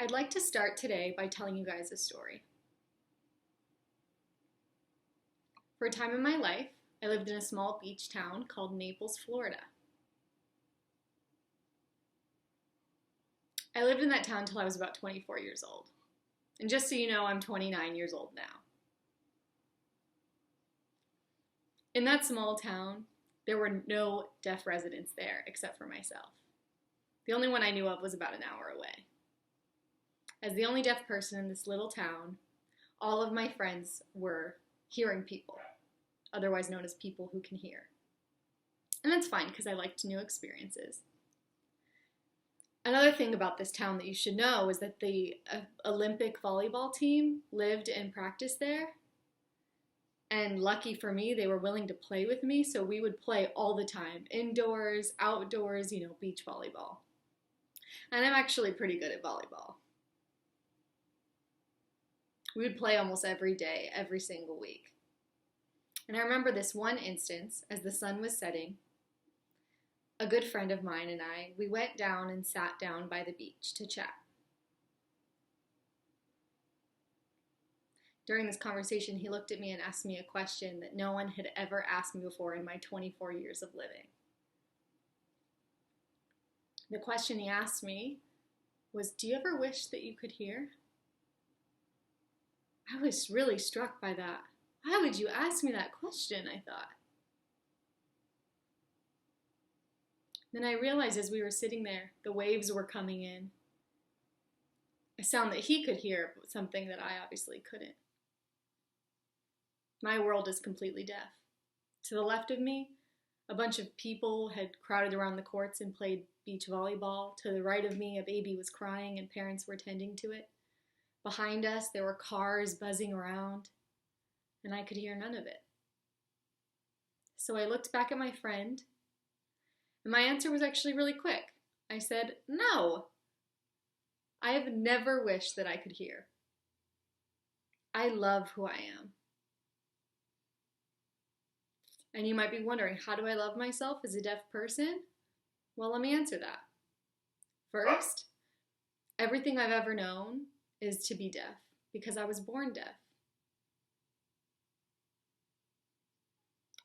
I'd like to start today by telling you guys a story. For a time in my life, I lived in a small beach town called Naples, Florida. I lived in that town until I was about 24 years old. And just so you know, I'm 29 years old now. In that small town, there were no deaf residents there except for myself. The only one I knew of was about an hour away. As the only deaf person in this little town, all of my friends were hearing people, otherwise known as people who can hear. And that's fine because I liked new experiences. Another thing about this town that you should know is that the Olympic volleyball team lived and practiced there. And lucky for me, they were willing to play with me, so we would play all the time, indoors, outdoors, beach volleyball. And I'm actually pretty good at volleyball. We would play almost every day, every single week. And I remember this one instance, as the sun was setting, a good friend of mine and we went down and sat down by the beach to chat. During this conversation, he looked at me and asked me a question that no one had ever asked me before in my 24 years of living. The question he asked me was, "Do you ever wish that you could hear?" I was really struck by that. Why would you ask me that question, I thought. Then I realized as we were sitting there, the waves were coming in. A sound that he could hear, but something that I obviously couldn't. My world is completely deaf. To the left of me, a bunch of people had crowded around the courts and played beach volleyball. To the right of me, a baby was crying and parents were tending to it. Behind us, there were cars buzzing around, and I could hear none of it. So I looked back at my friend, and my answer was actually really quick. I said, "No, I have never wished that I could hear. I love who I am." And you might be wondering, how do I love myself as a deaf person? Well, let me answer that. First, everything I've ever known is to be deaf because I was born deaf.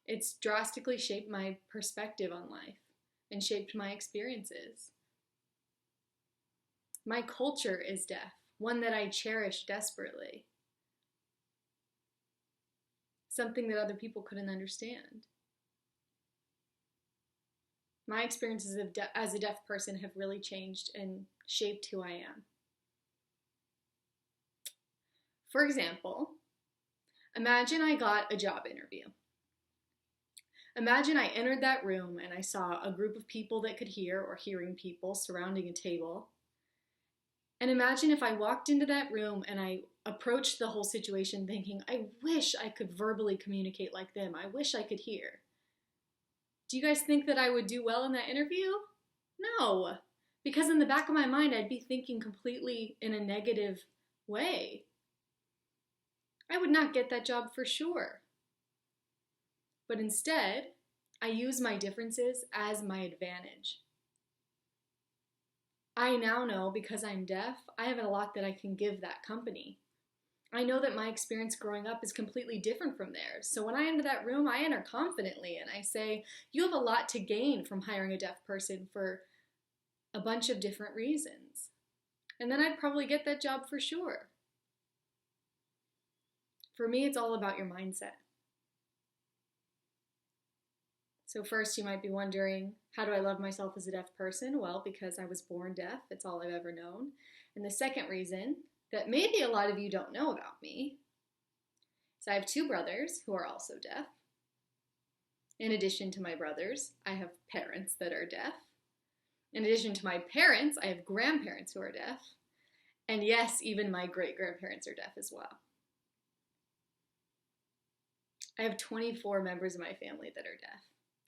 It's drastically shaped my perspective on life and shaped my experiences. My culture is deaf, one that I cherish desperately. Something that other people couldn't understand. My experiences as a deaf person have really changed and shaped who I am. For example, imagine I got a job interview. Imagine I entered that room and I saw a group of people that could hear or hearing people surrounding a table. And imagine if I walked into that room and I approached the whole situation thinking, I wish I could verbally communicate like them. I wish I could hear. Do you guys think that I would do well in that interview? No, because in the back of my mind, I'd be thinking completely in a negative way. I would not get that job for sure. But instead, I use my differences as my advantage. I now know, because I'm deaf, I have a lot that I can give that company. I know that my experience growing up is completely different from theirs. So when I enter that room, I enter confidently and I say, you have a lot to gain from hiring a deaf person for a bunch of different reasons. And then I'd probably get that job for sure. For me, it's all about your mindset. So first, you might be wondering, how do I love myself as a deaf person? Well, because I was born deaf. It's all I've ever known. And the second reason that maybe a lot of you don't know about me is I have two brothers who are also deaf. In addition to my brothers, I have parents that are deaf. In addition to my parents, I have grandparents who are deaf. And yes, even my great-grandparents are deaf as well. I have 24 members of my family that are deaf.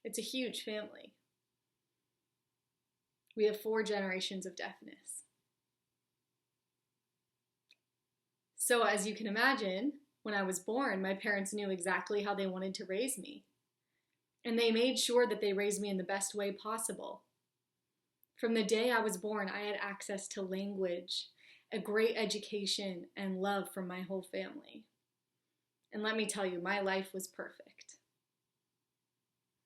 It's a huge family. We have 4 generations of deafness. So as you can imagine, when I was born, my parents knew exactly how they wanted to raise me. And they made sure that they raised me in the best way possible. From the day I was born, I had access to language a great education and love from my whole family. And let me tell you, my life was perfect.